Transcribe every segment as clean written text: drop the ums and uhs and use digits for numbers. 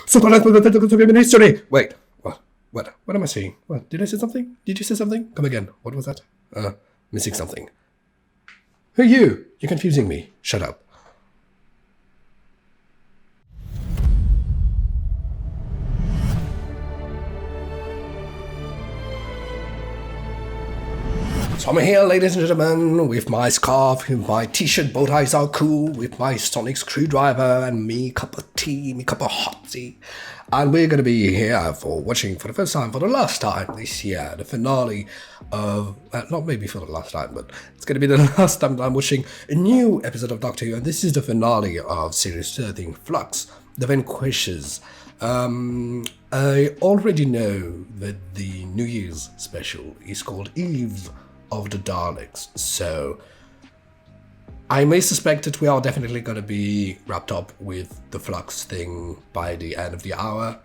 Someone else with in history. Wait, what? What am I saying? What? Did I say something? Did you say something? Come again. What was that? Missing something. Who are you? You're confusing me. Shut up. So I'm here, ladies and gentlemen, with my scarf, with my t-shirt, bow ties are cool, with my sonic screwdriver, and me cup of tea, me cup of hot tea. And we're going to be here for watching for the first time, for the last time this year, the finale of, not maybe for the last time, but it's going to be the last time that I'm watching a new episode of Doctor Who, and this is the finale of Series 13, FLUX, The Vanquishers. I already know that the New Year's special is called Eve of the Daleks, so I may suspect that we are definitely going to be wrapped up with the Flux thing by the end of the hour.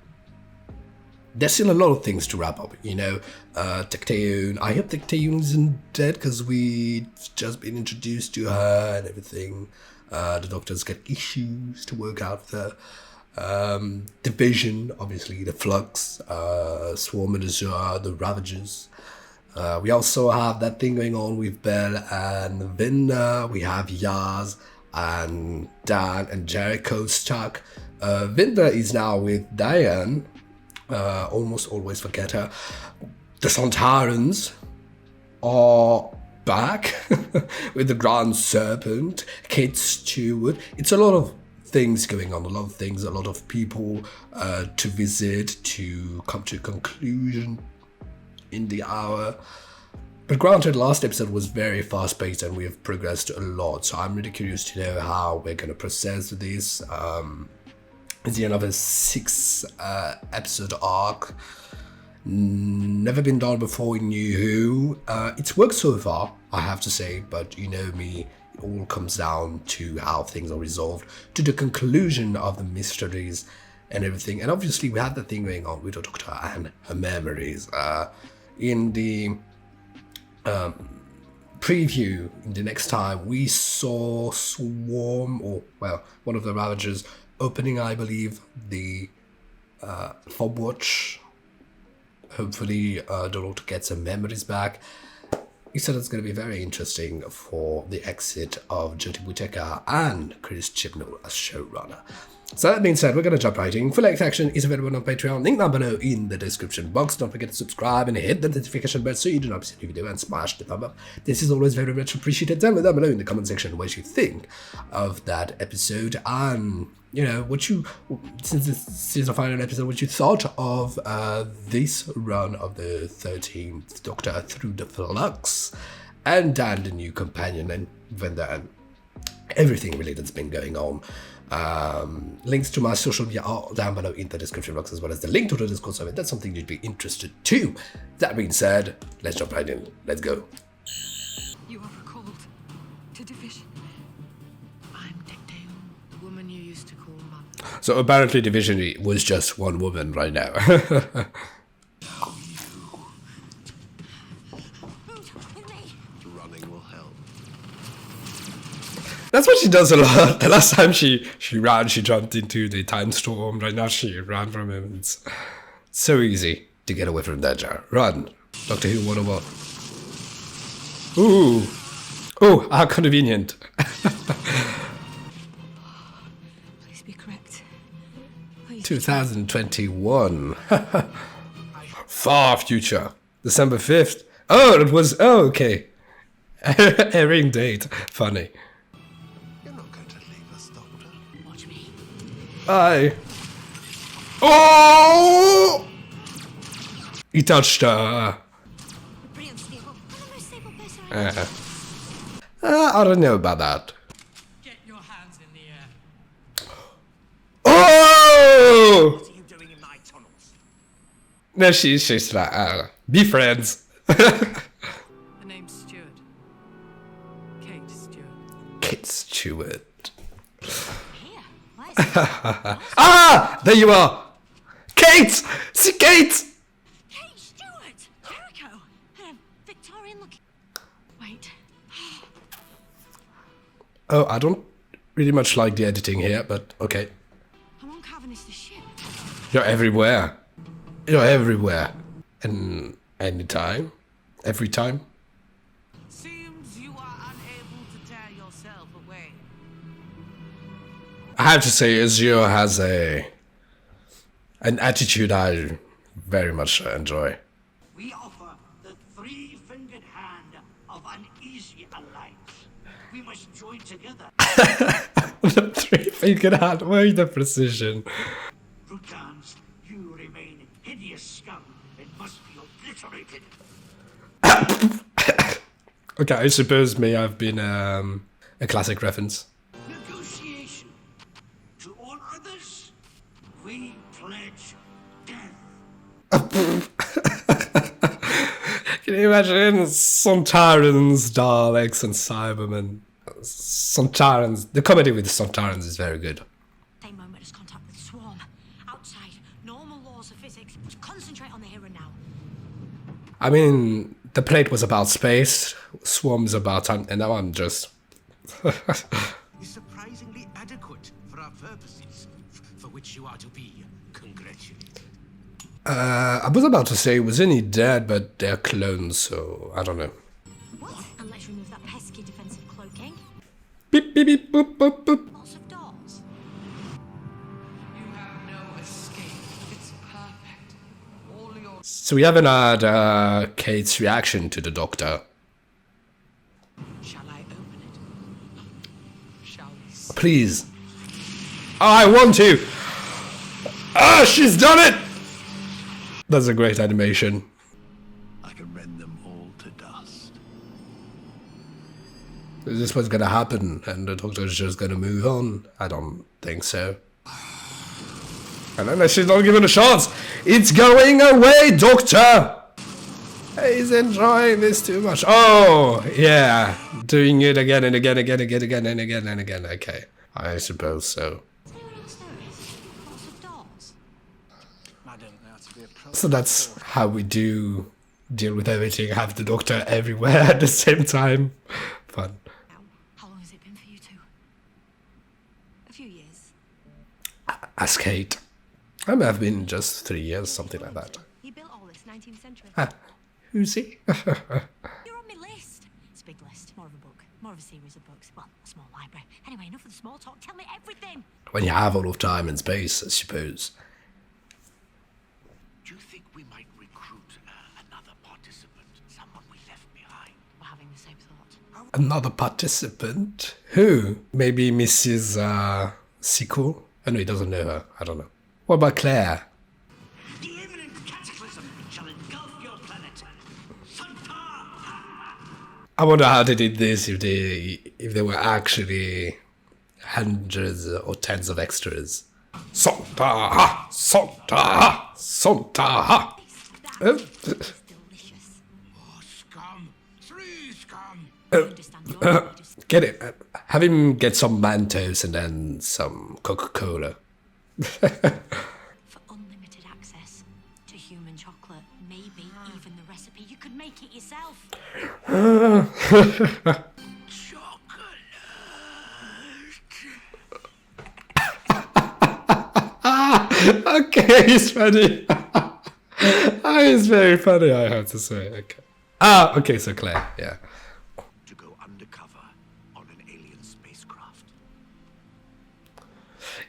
There's still a lot of things to wrap up, you know. Tecteun, I hope Tecteun isn't dead because we've just been introduced to her and everything. The doctors get issues to work out with her. Division, obviously, the Flux, Swarm and Azure, the Ravagers. We also have that thing going on with Bell and Vinda. We have Yaz and Dan and Jericho stuck. Vinda is now with Diane. Almost always forget her. The Santarans are back with the Grand Serpent, Kate Stewart. It's a lot of things going on, a lot of people to visit, to come to a conclusion in the hour. But granted, last episode was very fast paced and we have progressed a lot, so I'm really curious to know how we're going to process this. It's the end of a 6 episode arc, never been done before in New Who. It's worked so far, I have to say, but you know me, it all comes down to how things are resolved, to the conclusion of the mysteries and everything. And obviously we had the thing going on with the Doctor and her memories. In the preview, in the next time, we saw Swarm, or well, one of the Ravagers, opening, I believe, the fob watch. Hopefully, the Doctor gets her memories back. He said it's going to be very interesting for the exit of Jodie Whittaker and Chris Chibnall as showrunner. So that being said, we're going to jump right in. Full length action is available on Patreon. Link down below in the description box. Don't forget to subscribe and hit the notification bell so you do not miss any video, and smash the thumb up. This is always very much appreciated. Tell me down below in the comment section what you think of that episode, and you know what you, since this is the final episode, what you thought of this run of the 13th Doctor through the Flux, and Dan, the new companion, and Venda, and everything really that's been going on. Links to my social media are down below in the description box, as well as the link to the Discord server. That's something you'd be interested to. That being said, let's jump right in. Let's go. You are recalled to Division. I'm Tecteun, the woman you used to call Mum. So apparently Division was just one woman right now. That's what she does a lot. The last time she ran, she jumped into the time storm. Right now she ran from him. It's so easy to get away from danger. Run. Doctor Who 101. Ooh. Oh, how convenient. Please be correct. 2021. Far future. December 5th. Oh, it was, oh, okay. Airing date. Funny. Aye. Oh! He touched her. I don't know about that. Get your hands in the air. Oh! What are you doing in my tunnels? No, she's like, be friends. The name's Stewart. Kate Stewart. Kate Stewart. Ah! There you are! Kate! See Kate! Kate Stewart! Jericho! Victorian looking. Wait. Oh, I don't really much like the editing here, but okay. I'm on Cavernous the ship. You're everywhere. You're everywhere. And anytime. Every time. Seems you are unable to tear yourself away. I have to say, Ezio has an attitude I very much enjoy. We offer the three-fingered hand of uneasy alliance. We must join together. The three-fingered hand, where's the precision? Rutans, you remain hideous scum and must be obliterated. Okay, I suppose may have been a classic reference. Negotiation. To all others, we pledge death. Can you imagine Sontarans, Daleks, and Cybermen? Sontarans. The comedy with Sontarans is very good. Same moment as contact with Swarm. Outside, normal laws of physics. Just concentrate on the here and now. I mean, the plate was about space, Swarm's about time, and now I'm just... Is surprisingly adequate for our purposes, for which you are to be congratulated. I was about to say, wasn't he dead, but they're clones, so I don't know. What? And let's remove that pesky defensive cloaking. Beep, beep, beep, boop, boop, boop. Lots of doors. You have no escape. It's perfect. All your So we haven't had Kate's reaction to the Doctor. Shall I open it? Shall we see? Please. Oh, I want to! Ah, she's done it! That's a great animation. I can rend them all to dust. Is this what's gonna happen? And the Doctor's just gonna move on? I don't think so. And unless she's not given a chance, it's going away, Doctor! He's enjoying this too much. Oh, yeah. Doing it again and again, again, again, again, and again, and again. Okay. I suppose so. Does anyone else notice? Lots of doors. Madam, now to be approached. So that's how we do deal with everything. Have the Doctor everywhere at the same time. Fun. Now, how long has it been for you two? A few years. Ask Kate. I may have been just 3 years, something like that. He built all this 19th century. Ah, who's he? You're on my list. It's a big list. More of a book. More of a series of books. Well, a small library. Anyway, enough of the small talk. Tell me everything. When you have all of time and space, I suppose. Do you think we might recruit another participant? Someone we left behind? We're having the same thought. Another participant? Who? Maybe Mrs. Sequel? Oh no, he doesn't know her. I don't know. What about Claire? The imminent cataclysm shall engulf your planet. Suntar! I wonder how they did this if they were actually hundreds or tens of extras. Sontaha! Sontaha! Sontaha! Oh. Delicious. Oh, scum! Three scum! I understand your just Get it. Have him get some Mentos and then some Coca-Cola. for unlimited access to human chocolate. Maybe even the recipe. You could make it yourself. Okay, he's funny. He's very funny, I have to say. Okay. Ah, okay, so Claire, yeah. To go undercover on an alien spacecraft.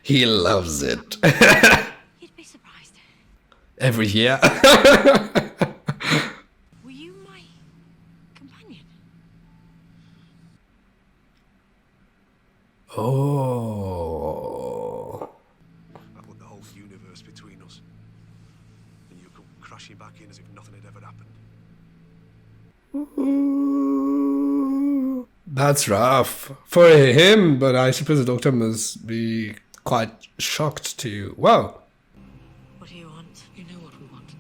He loves it. You'd be surprised. Every year. Were you my companion? Oh. I put the whole universe between us. And you come crashing back in as if nothing had ever happened. Ooh, that's rough for him, but I suppose the Doctor must be quite shocked to. Wow. What do you want? You know what we want.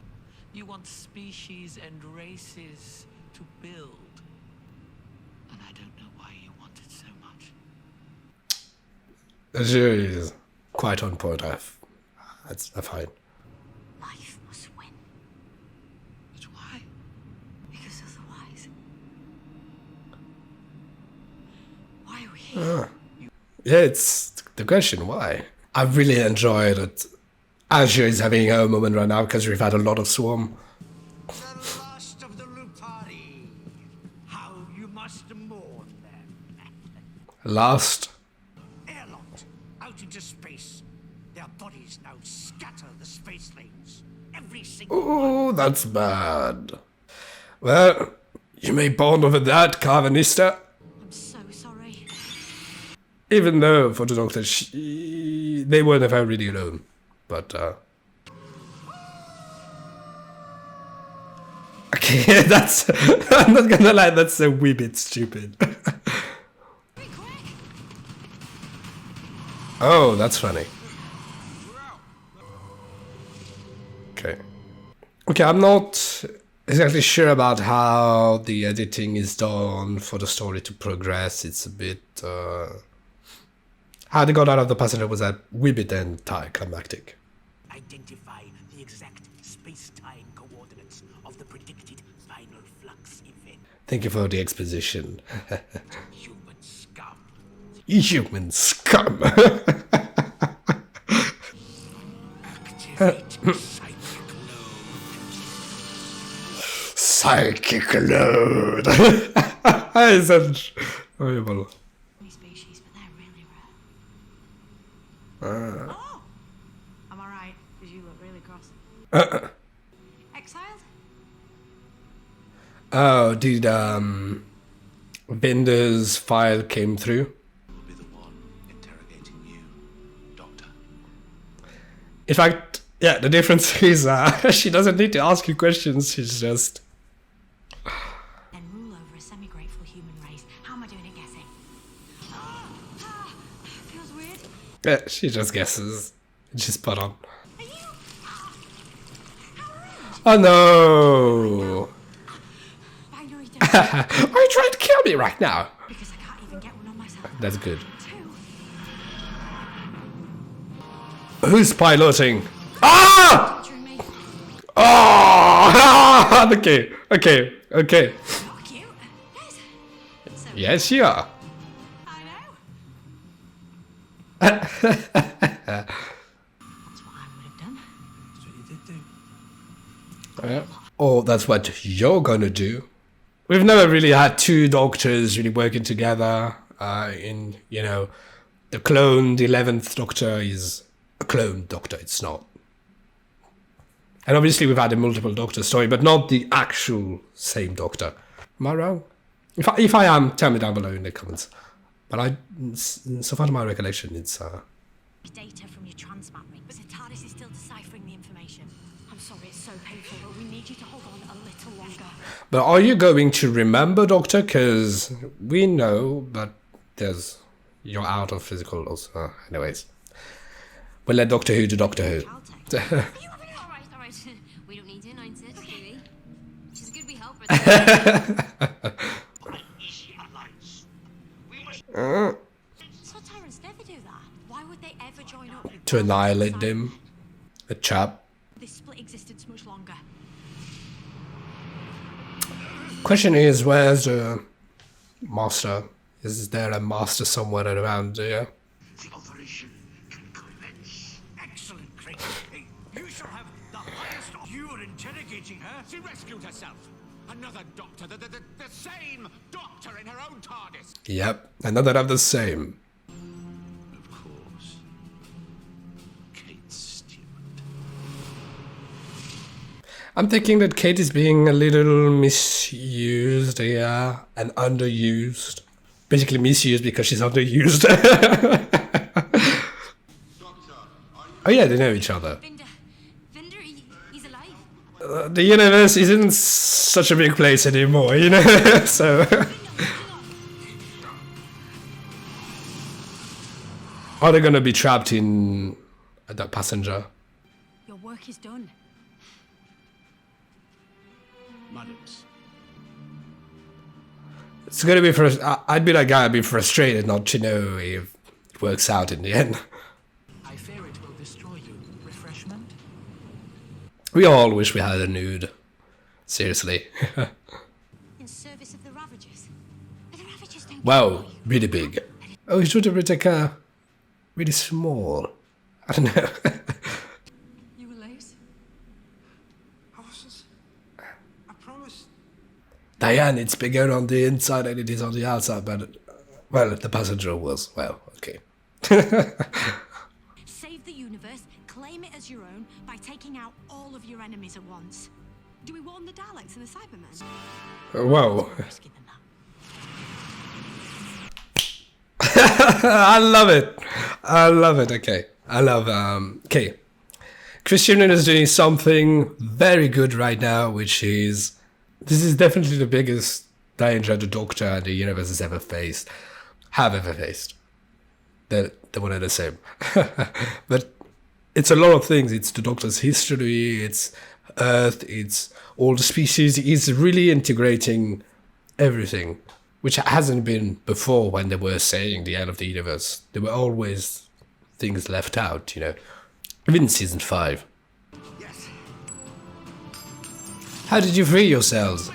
You want species and races to build. And I don't know why you want it so much. The jury is quite on point. I find. Life must win. But why? Because otherwise. Why are we here? Yeah, it's the question why. I really enjoyed it. Azure is having her moment right now because we've had a lot of swarm. The last of the Lupari. How you must mourn them. Last. Airlocked out into space. Their bodies now scatter the space lanes. Every single Oh, that's bad. Well, you may bond over that, Carvanista. I'm so sorry. Even though, for the Doctor, they were never really alone. But, okay, that's... I'm not gonna lie, that's a wee bit stupid. Oh, that's funny. Okay. Okay, I'm not exactly sure about how the editing is done for the story to progress. It's a bit, how they got out of the passenger was a wee bit anticlimactic. Identify the exact space-time coordinates of the predicted final flux event. Thank you for the exposition. Human scum. Human scum. Activate psychic load. Psychic load. It's horrible. Species, but they're really rare. Oh! I'm alright, because you look really cross. Exiled? Oh, did Bender's file came through? I'll be the one interrogating you, Doctor. In fact, yeah, the difference is she doesn't need to ask you questions, she's just... Then rule over a semi-grateful human race. How am I doing at guessing? Feels weird. Yeah, she just guesses. She's spot on. Are you? Oh no! Binary don't. Are you trying to kill me right now? Because I can't even get one on myself. That's good. Two. Who's piloting? Ah! Torturing me. Oh! Okay, okay, okay. Not cute. Yes. So Yes, you are. I know. That's what I would have done. That's what you did do. Oh, that's what you're gonna do. We've never really had two doctors really working together. In, you know, the cloned 11th Doctor is a cloned Doctor, it's not. And obviously we've had a multiple Doctor story, but not the actual same Doctor. Am I wrong? If I am, tell me down below in the comments. But so far to my recollection, it's Data from your transmat ring, but the TARDIS is still deciphering the information. I'm sorry, it's so painful, but we need you to hold on a little longer. But are you going to remember, Doctor? Because we know, but you're out of physical also. Anyways, we'll let Doctor Who do Doctor Who. I'll take it. Alright. We don't need to announce it, do we? She's a good wee helper. easy alliance. We must So tyrants never do that. Why would they ever join up? To annihilate them. A chap. They split existence much longer. Question is, where's the master? Is there a master somewhere around here? the operation can commence. Excellent, Craig. Hey, you shall have the highest of. You were interrogating her. She rescued herself. Another doctor, the same doctor in her own TARDIS. Yep, another of the same. Of course. Kate Stewart. I'm thinking that Kate is being a little misused here and underused. Basically misused because she's underused. Oh yeah, they know each other. Vinder, he's alive. The universe isn't such a big place anymore, you know? So... Are they gonna be trapped in that passenger? Your work is done. Madams. It's gonna be I'd be that guy, I'd be frustrated not to know if it works out in the end. I fear it will destroy you. Refreshment? We all wish we had a nude. Seriously. In service of the Ravagers. But the Ravagers don't Wow, really big. Oh, he should have been like really small. I don't know. Diane, it's bigger on the inside than it is on the outside, but, well, the passenger was, well, okay. Save the universe, claim it as your own by taking out all of your enemies at once. Do we warn the Daleks and the Cybermen? Whoa. Risky than that. I love it. I love it. Okay. I love, okay. Christian is doing something very good right now, which is, this is definitely the biggest danger the Doctor and the universe has ever faced. Have ever faced. They're one and the same. But it's a lot of things. It's the Doctor's history, it's Earth, it's all the species. He's really integrating everything, which hasn't been before when they were saying the end of the universe. There were always things left out, you know. Even in season 5. Yes. How did you free yourselves?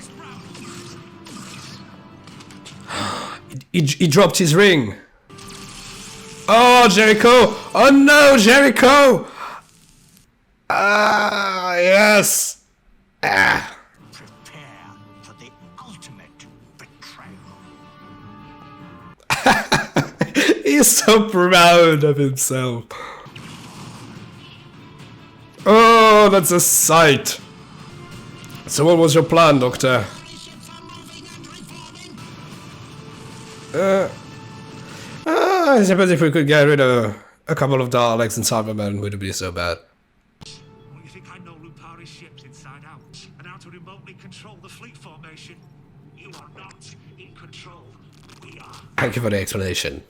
He dropped his ring. Oh, Jericho! Oh no, Jericho! Ah, yes! Ah. Prepare for the ultimate betrayal. He's so proud of himself. Oh, that's a sight. So what was your plan, Doctor? I suppose if we could get rid of a couple of Daleks and Cybermen, would it be so bad? Well, you think I know Lupari's ships inside out and how to remotely control the fleet formation? You are not in control. We are. Thank you for the explanation.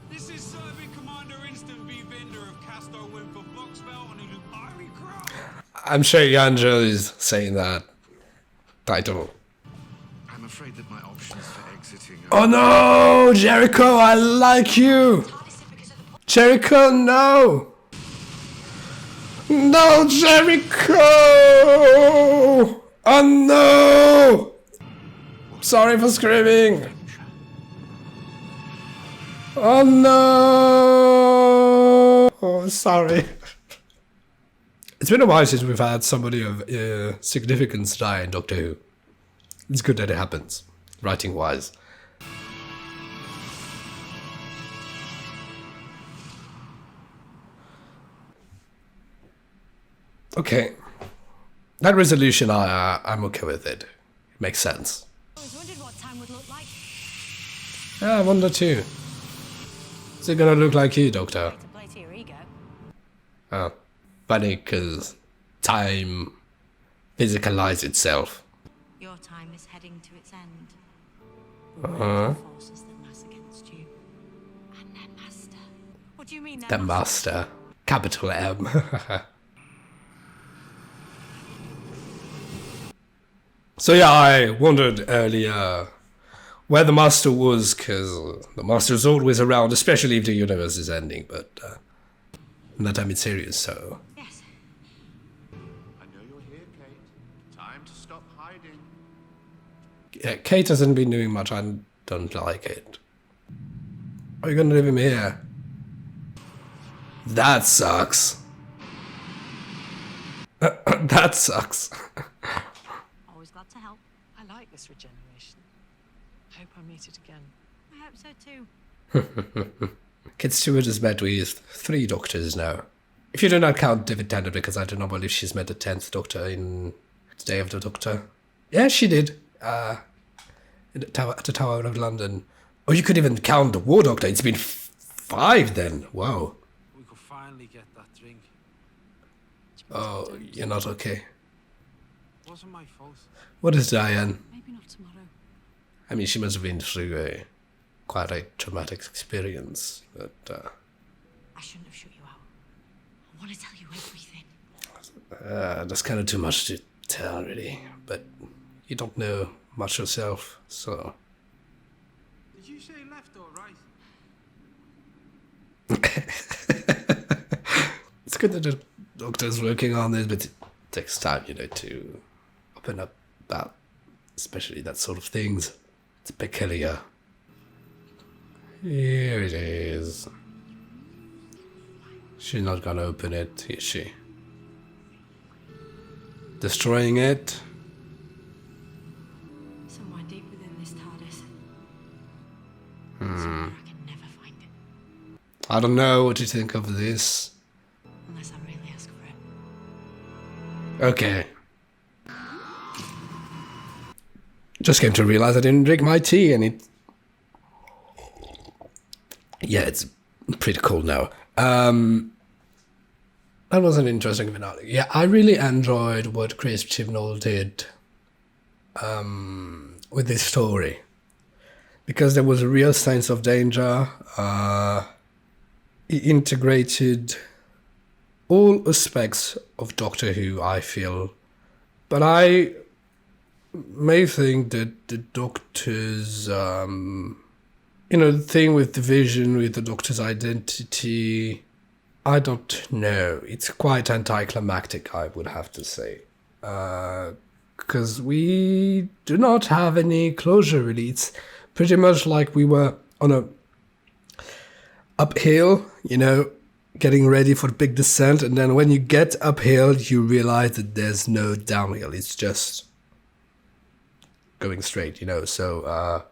This is Serving Commander Instant V Vendor of Castor Win for Boxbelt on the Lupari Craft. I'm sure Yanjo is saying that title. I'm afraid that my options for exiting Oh no, Jericho, I like you. Jericho, no. No, Jericho. Oh no. Sorry for screaming. Oh no. Oh, sorry. It's been a while since we've had somebody of significance die in Doctor Who. It's good that it happens, writing-wise. Okay. That resolution, I'm okay with it. It makes sense. I always wondered what time would look like. Yeah, I wonder too. Is it gonna look like you, Doctor? To play to your ego. Oh, funny, because time physicalizes itself. Your time is heading to its end. Uh-huh. The forces that mass against you. And their master. What do you mean The master. Capital M. So yeah, I wondered earlier where the master was, because the master is always around, especially if the universe is ending, but that time it's serious, so... Yes. I know you're here, Kate. Time to stop hiding. Yeah, Kate hasn't been doing much, I don't like it. Are you gonna leave him here? That sucks. That sucks. Always glad to help. I like this regeneration. I hope I meet it again. I hope so too. Kate Stewart has met with 3 doctors now. If you do not count David Tennant, because I do not believe she's met the 10th Doctor in Day of the Doctor. Yeah, she did. In the tower, at the Tower of London. Oh, you could even count the War Doctor. It's been 5 then. Wow. We could finally get that drink. Oh, you're not okay. It wasn't my fault. What is Diane? Maybe not tomorrow. I mean, she must have been through quite a traumatic experience, but... I shouldn't have shut you out. I want to tell you everything. That's kind of too much to tell, really. But you don't know much yourself, so... Did you say left or right? It's good that the Doctor's working on this, but it takes time, you know, to open up that, especially that sort of things. It's peculiar. Here it is. She's not gonna open it, is she? Destroying it? I don't know what you think of this. Unless I really ask for it. Okay. Just came to realize I didn't drink my tea, and it... Yeah, it's pretty cold now. That was an interesting finale. Yeah, I really enjoyed what Chris Chibnall did with this story. Because there was a real sense of danger. He integrated all aspects of Doctor Who, I feel. But I may think that the Doctor's, the thing with the vision, with the Doctor's identity, I don't know. It's quite anticlimactic, I would have to say. Because we do not have any closure, really. It's pretty much like we were on a uphill, getting ready for the big descent, and then when you get uphill, you realize that there's no downhill. It's just going straight, so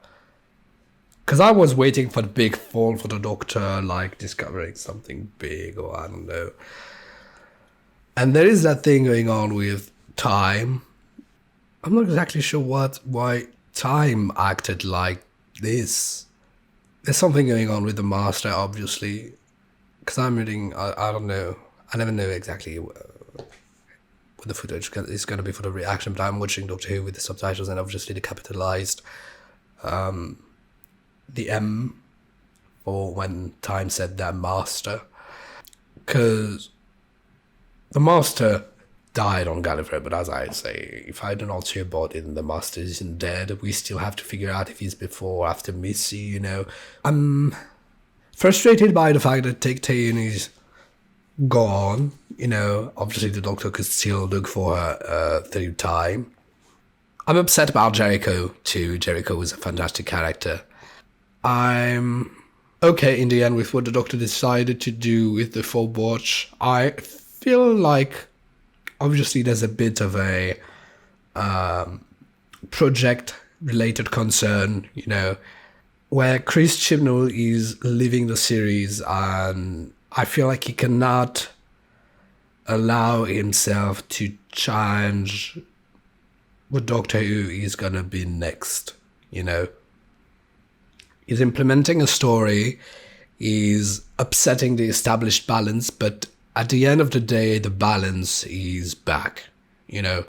because I was waiting for the big fall for the Doctor, like discovering something big, or I don't know. And there is that thing going on with time. I'm not exactly sure why time acted like this. There's something going on with the Master, obviously. Because I'm reading, I don't know. I never know exactly what the footage is going to be for the reaction, but I'm watching Doctor Who with the subtitles, and obviously the capitalized the M for when time said their Master. Because the Master died on Gallifrey, but as I say, if I do not see a body, then the Master isn't dead. We still have to figure out if he's before or after Missy, I'm frustrated by the fact that Tecteun is gone. Obviously the Doctor could still look for her through time. I'm upset about Jericho too. Jericho was a fantastic character. I'm okay in the end with what the Doctor decided to do with the Fob Watch. I feel like obviously there's a bit of a project-related concern, where Chris Chibnall is leaving the series, and I feel like he cannot allow himself to change what Doctor Who is gonna be next, He's implementing a story, he's upsetting the established balance, but at the end of the day, the balance is back, In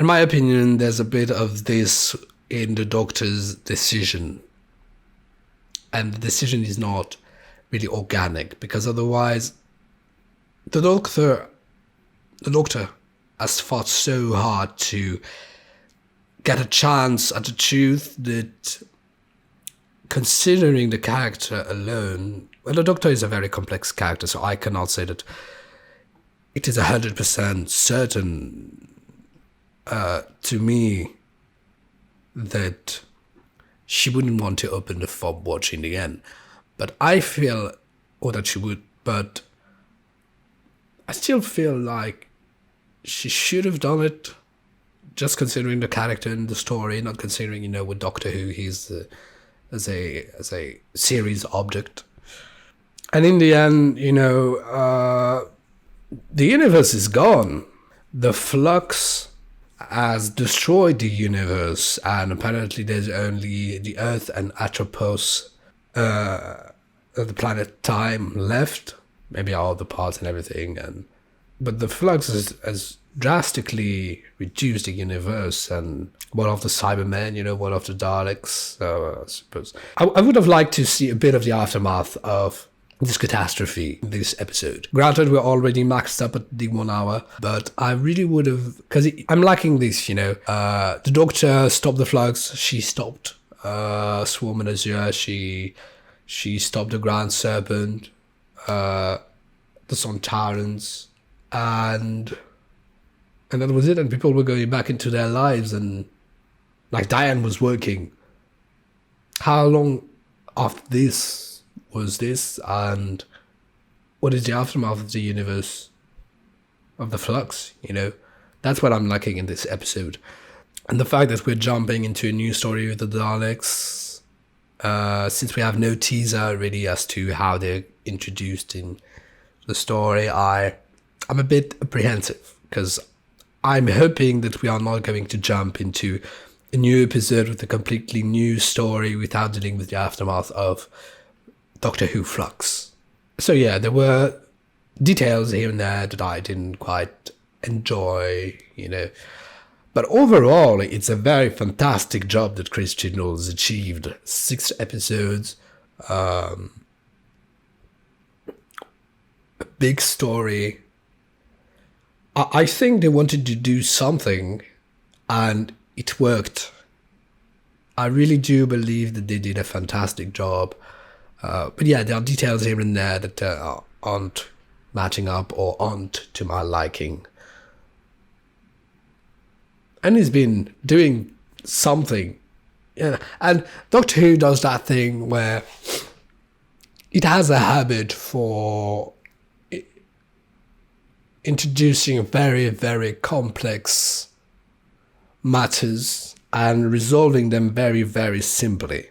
my opinion, there's a bit of this in the Doctor's decision. And the decision is not really organic, because otherwise the Doctor has fought so hard to get a chance at the truth that, considering the character alone, well, the Doctor is a very complex character, so I cannot say that it is 100% certain to me that she wouldn't want to open the Fob Watch in the end. But I feel, or that she would, but I still feel like she should have done it, just considering the character and the story, not considering, with Doctor Who, he's as a series object. And in the end, the universe is gone. The flux has destroyed the universe, and apparently there's only the Earth and Atropos, the planet Time, left. Maybe all the parts and everything, but the flux has drastically reduced the universe, and one of the Cybermen, one of the Daleks, I suppose. I would have liked to see a bit of the aftermath of this catastrophe in this episode. Granted, we're already maxed up at the 1 hour, but I really would have, because I'm lacking this, the Doctor stopped the flux, she stopped Swarm and Azure, she stopped the Grand Serpent, the Sontarans, and that was it, and people were going back into their lives, and like Diane was working. How long after this was this, and what is the aftermath of the universe of the flux, That's what I'm lacking in this episode. And the fact that we're jumping into a new story with the Daleks, since we have no teaser really as to how they're introduced in the story, I'm a bit apprehensive because I'm hoping that we are not going to jump into a new episode with a completely new story without dealing with the aftermath of Doctor Who Flux. So yeah, there were details here and there that I didn't quite enjoy, But overall, it's a very fantastic job that Chris Chibnall has achieved. 6 episodes, a big story. I think they wanted to do something, and it worked. I really do believe that they did a fantastic job. But yeah, there are details here and there that aren't matching up or aren't to my liking. And he's been doing something. And Doctor Who does that thing where it has a habit for introducing very, very complex matters and resolving them very, very simply.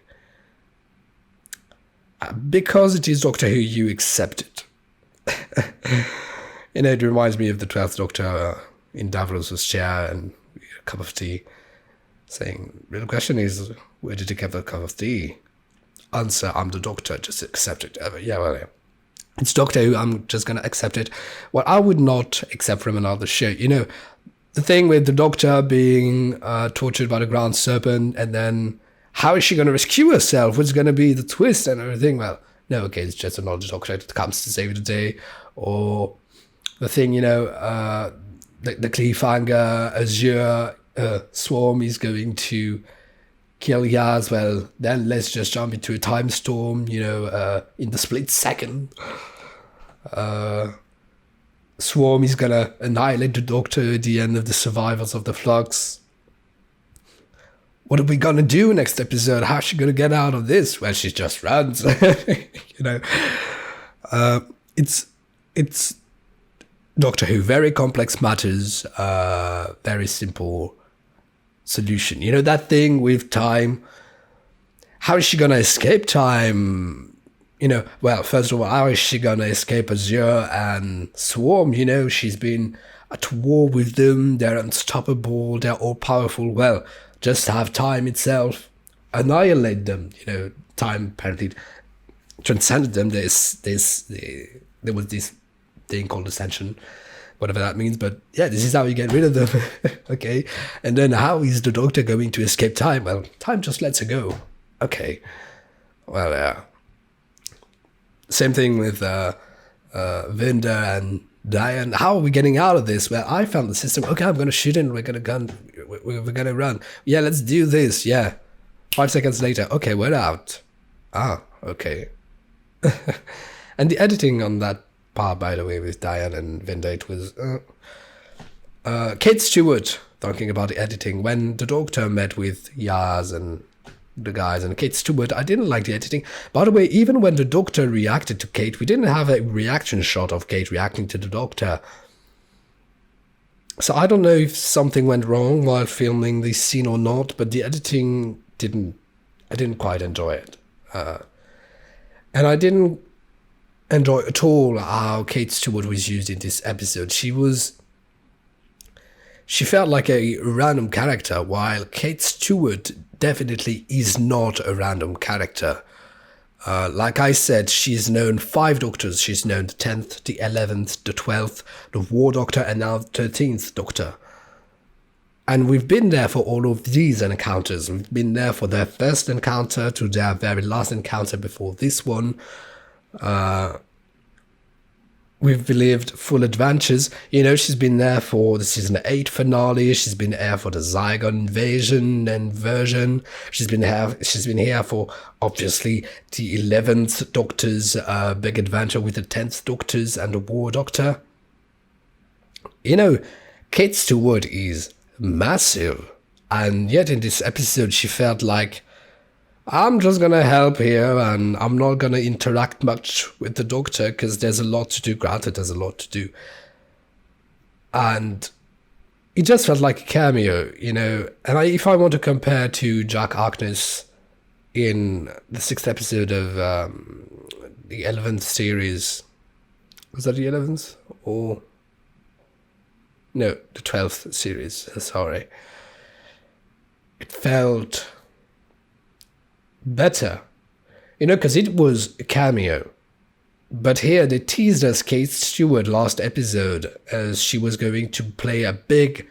Because it is Doctor Who, you accept it. It reminds me of the 12th Doctor in Davros's chair and a cup of tea, saying, the question is, where did you get the cup of tea? Answer, I'm the Doctor, just accept it. Yeah. It's Doctor Who, I'm just going to accept it. What I would not accept from another show, the thing with the Doctor being tortured by the Ground Serpent, and then how is she going to rescue herself? What's going to be the twist and everything? Well, no, okay, it's just another Doctor that comes to save the day. Or the thing, the cliffhanger, Azure Swarm is going to kill Yaz. Well, then let's just jump into a time storm, in the split second. Swarm is going to annihilate the Doctor at the end of the Survivors of the Flux. What are we going to do next episode? How's she going to get out of this? Well, she just runs. It's Doctor Who, very complex matters, very simple solution. That thing with time. How is she going to escape time? Well, first of all, how is she going to escape Azure and Swarm? She's been at war with them. They're unstoppable. They're all powerful. Well, just have time itself annihilate them. Time apparently transcended them. There was this thing called ascension, whatever that means. But yeah, this is how you get rid of them. Okay. And then how is the Doctor going to escape time? Well, time just lets her go. Okay. Well, yeah. Same thing with Vinda and Diane. How are we getting out of this? Well, I found the system. Okay, I'm going to shoot in. We're going to gun. We're going to run. Yeah, let's do this. Yeah. 5 seconds later. Okay, we're out. Ah, okay. And the editing on that part, by the way, with Diane and Vinda, it was... Kate Stewart, talking about the editing. When the Doctor met with Yaz and the guys and Kate Stewart, I didn't like the editing. By the way, even when the Doctor reacted to Kate, we didn't have a reaction shot of Kate reacting to the Doctor. So I don't know if something went wrong while filming this scene or not, but the editing I didn't quite enjoy it. And I didn't enjoy at all how Kate Stewart was used in this episode. She felt like a random character, while Kate Stewart definitely is not a random character. Like I said, she's known 5 Doctors. She's known the 10th, the 11th, the 12th, the War Doctor, and now the 13th Doctor. And we've been there for all of these encounters. We've been there for their first encounter to their very last encounter before this one. We've lived full adventures. She's been there for the season 8 finale. She's been there for the Zygon invasion and version. She's been here for, obviously, the 11th Doctor's big adventure with the 10th Doctors and the War Doctor. Kate Stewart is massive. And yet in this episode, she felt like, I'm just going to help here and I'm not going to interact much with the Doctor because there's a lot to do. Granted, there's a lot to do. And it just felt like a cameo, And if I want to compare to Jack Harkness in the 6th episode of the 11th series. Was that the 11th? Or... no, the 12th series, sorry. It felt better. You know, because it was a cameo. But here they teased us Kate Stewart last episode as she was going to play a big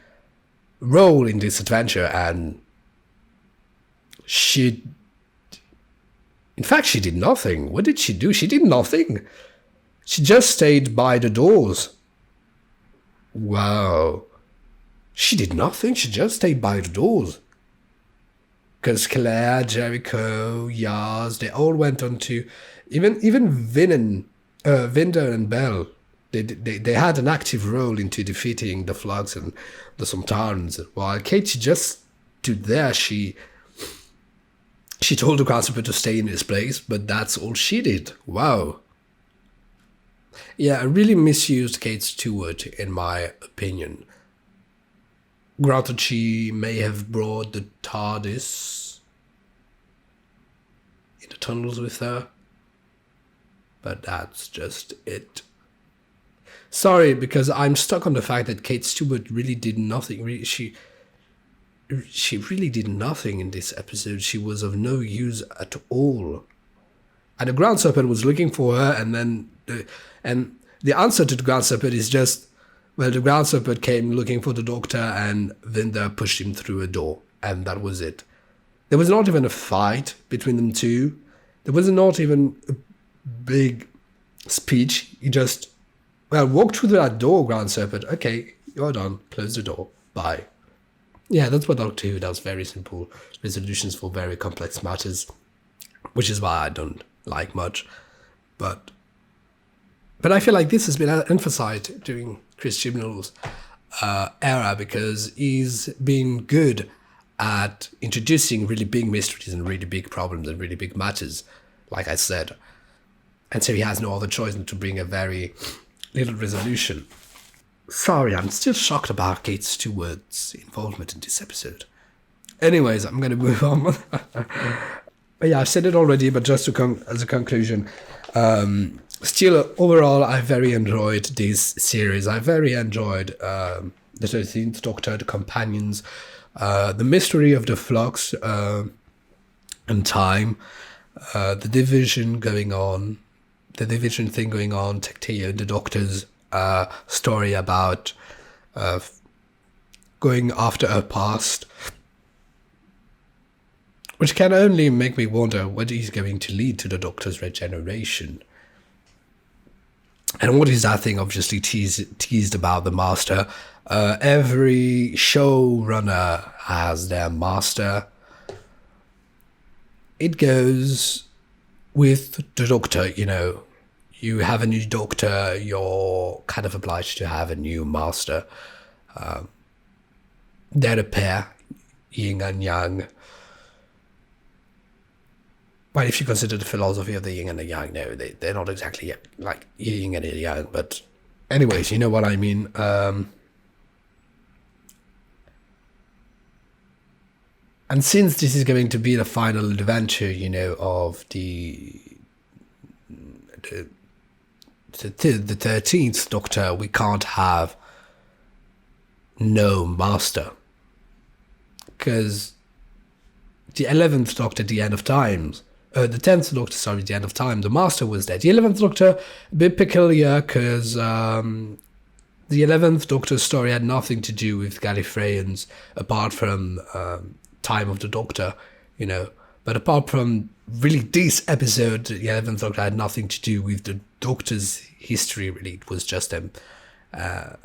role in this adventure, and in fact, she did nothing. What did she do? She did nothing. She just stayed by the doors. Wow. She did nothing. She just stayed by the doors. Because Claire, Jericho, Yaz, they all went on to... Even Vinder and Bell, they had an active role into defeating the FLUX and the Sontarans. While Kate just stood there, she told the grasshopper to stay in his place, but that's all she did. Wow. Yeah, I really misused Kate Stewart, in my opinion. Granted, she may have brought the TARDIS in the tunnels with her, but that's just it. Sorry, because I'm stuck on the fact that Kate Stewart really did nothing. She really did nothing in this episode. She was of no use at all. And the ground serpent was looking for her, and then the answer to the ground serpent is just, well, the ground serpent came looking for the doctor, and Vinder pushed him through a door, and that was it. There was not even a fight between them two. There was not even a big speech. He just, well, walked through that door, ground serpent. Okay, you're done. Close the door. Bye. Yeah, that's what Doctor Who does. Very simple resolutions for very complex matters, which is why I don't like much. But I feel like this has been emphasized during Chris Chibnall's era, because he's been good at introducing really big mysteries and really big problems and really big matters, like I said. And so he has no other choice than to bring a very little resolution. Sorry, I'm still shocked about Kate Stewart's involvement in this episode. Anyways, I'm going to move on. But yeah, I've said it already, but just to as a conclusion, still, overall, I very enjoyed this series. I very enjoyed the 13th Doctor, the companions, the mystery of the FLUX and time, the division going on, the division thing going on, Tecteo, the Doctor's story about going after her past, which can only make me wonder what is going to lead to the Doctor's regeneration. And what is that thing obviously teased about the Master? Every showrunner has their Master. It goes with the Doctor, you know. You have a new Doctor, you're kind of obliged to have a new Master. They're a pair, yin and yang. Well, if you consider the philosophy of the yin and the yang, no, they're not exactly like yin and yang, but anyways, you know what I mean. And since this is going to be the final adventure, you know, of the 13th Doctor, we can't have no Master. Because the 11th Doctor, the end of times, the 10th Doctor, sorry, the end of time, the Master was there. The 11th Doctor, a bit peculiar, because the 11th Doctor's story had nothing to do with Gallifreyans, apart from time of the Doctor, you know. But apart from really this episode, the 11th Doctor had nothing to do with the Doctor's history, really. It was just about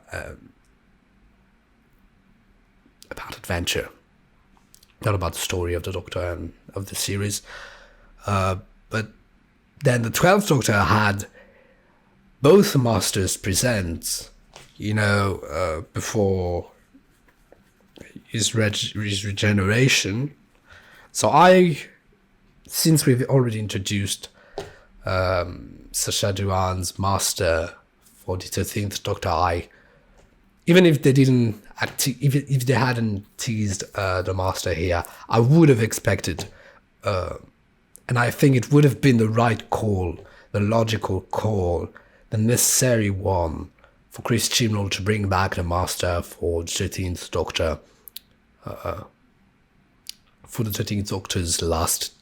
adventure, not about the story of the Doctor and of the series. But then the 12th Doctor had both Masters present, you know, before his regeneration. So since we've already introduced Sacha Dhawan's Master for the 13th Doctor, even if they didn't, if they hadn't teased the Master here, I would have expected And I think it would have been the right call, the logical call, the necessary one for Chris Chibnall to bring back the Master for the 13th Doctor, for the 13th Doctor's last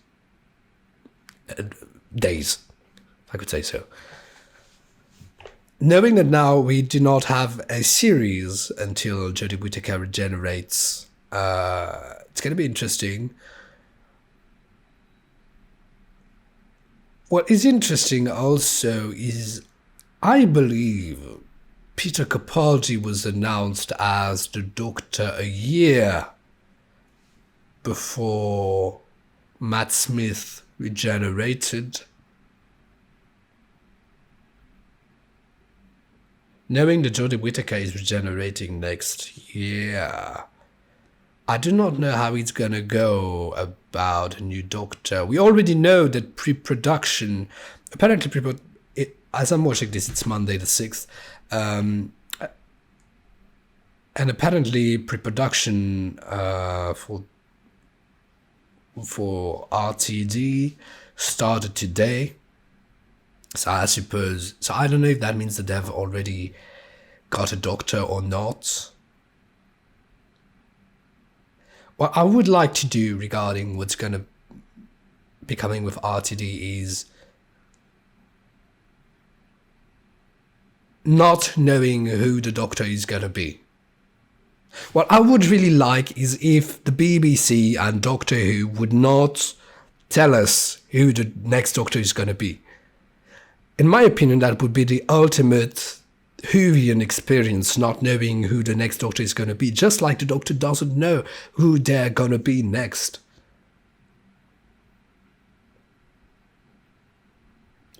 days, if I could say so. Knowing that now we do not have a series until Jodie Whittaker regenerates, it's going to be interesting. What is interesting also is, I believe Peter Capaldi was announced as the Doctor a year before Matt Smith regenerated. Knowing that Jodie Whittaker is regenerating next year, I do not know how it's gonna go about a new Doctor. We already know that pre-production, apparently as I'm watching this, it's Monday the 6th, and apparently pre-production for RTD started today. So I suppose, so I don't know if that means that they've already got a Doctor or not. What I would like to do regarding what's going to be coming with RTD is not knowing who the Doctor is going to be. What I would really like is if the BBC and Doctor Who would not tell us who the next Doctor is going to be. In my opinion, that would be the ultimate Whovian experience, not knowing who the next Doctor is going to be, just like the Doctor doesn't know who they're going to be next.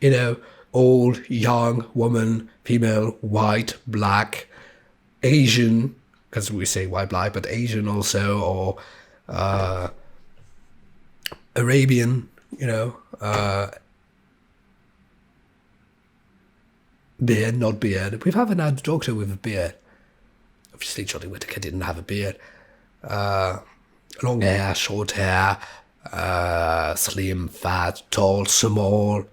You know, old, young, woman, female, white, black, Asian, because we say white, black, but Asian also, or Arabian, you know, beard, not beard. We haven't had a Doctor with a beard. Obviously, Jodie Whittaker didn't have a beard. Long hair, short hair, slim, fat, tall, small.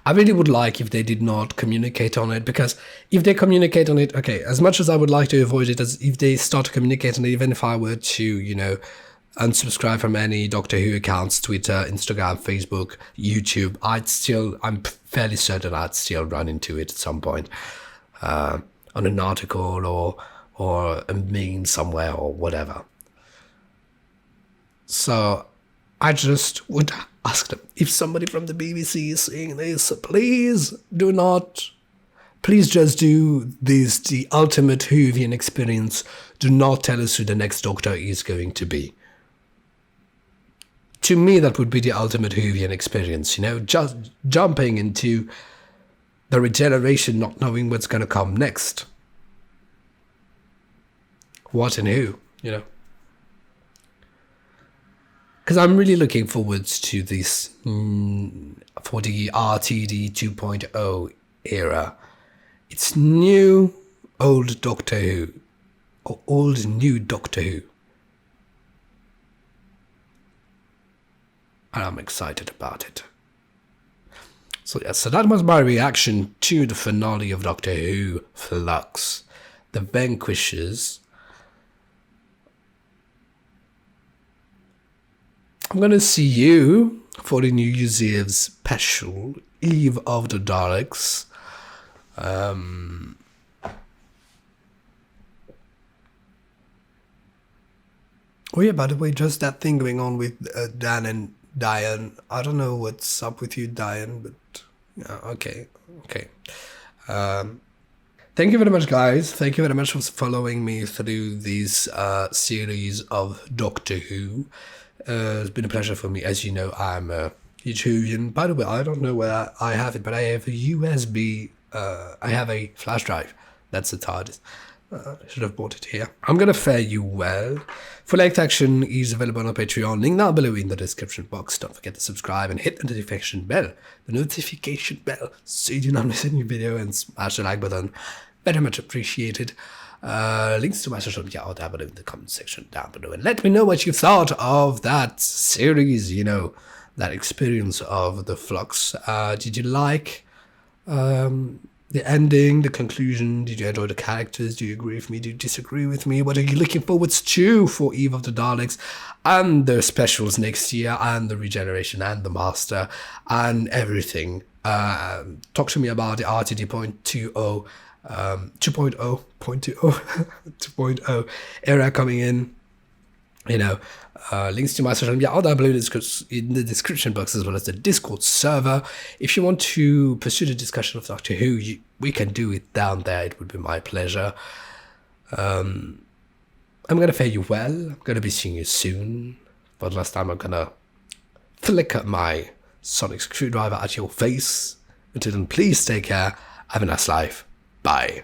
I really would like if they did not communicate on it, because if they communicate on it, okay, as much as I would like to avoid it, as if they start to communicate on it, even if I were to, you know, unsubscribe from any Doctor Who accounts, Twitter, Instagram, Facebook, YouTube, I'm fairly certain I'd still run into it at some point, on an article or a meme somewhere or whatever. So I just would ask them, if somebody from the BBC is seeing this, please just do this, the ultimate Whovian experience. Do not tell us who the next Doctor is going to be. To me, that would be the ultimate Whovian experience, you know, just jumping into the regeneration, not knowing what's going to come next. What and who, you know. Because I'm really looking forward to this for the RTD 2.0 era. It's new, old Doctor Who, or old, new Doctor Who. And I'm excited about it. So yeah, so that was my reaction to the finale of Doctor Who Flux, The Vanquishers. I'm gonna see you for the New Year's Eve special, Eve of the Daleks. Oh yeah, by the way, just that thing going on with Dan and Diane. I don't know what's up with you, Diane, but yeah, okay. Thank you very much, guys. Thank you very much for following me through this series of Doctor Who. It's been a pleasure for me. As you know, I'm a huge Whovian. By the way, I don't know where I have it, but I have a USB. I have a flash drive. That's the TARDIS. I should have bought it here. I'm gonna fare you well. Full length action is available on Patreon. Link down below in the description box. Don't forget to subscribe and hit the notification bell. So you do not miss any video, and smash the like button. very much appreciated. Links to my social media are down below in the comment section down below. And let me know what you thought of that series, you know, that experience of the Flux. Did you like the ending, the conclusion? Did you enjoy the characters? Do you agree with me? Do you disagree with me? What are you looking forward to for Eve of the Daleks and the specials next year and the regeneration and the master and everything? Talk to me about the RTD.20 2.0 era coming in. You know, links to my social media are down below in the description box, as well as the Discord server. If you want to pursue the discussion of Doctor Who, we can do it down there. It would be my pleasure. I'm going to fare you well. I'm going to be seeing you soon. But last time I'm going to flicker my sonic screwdriver at your face. Until then, please take care. Have a nice life. Bye.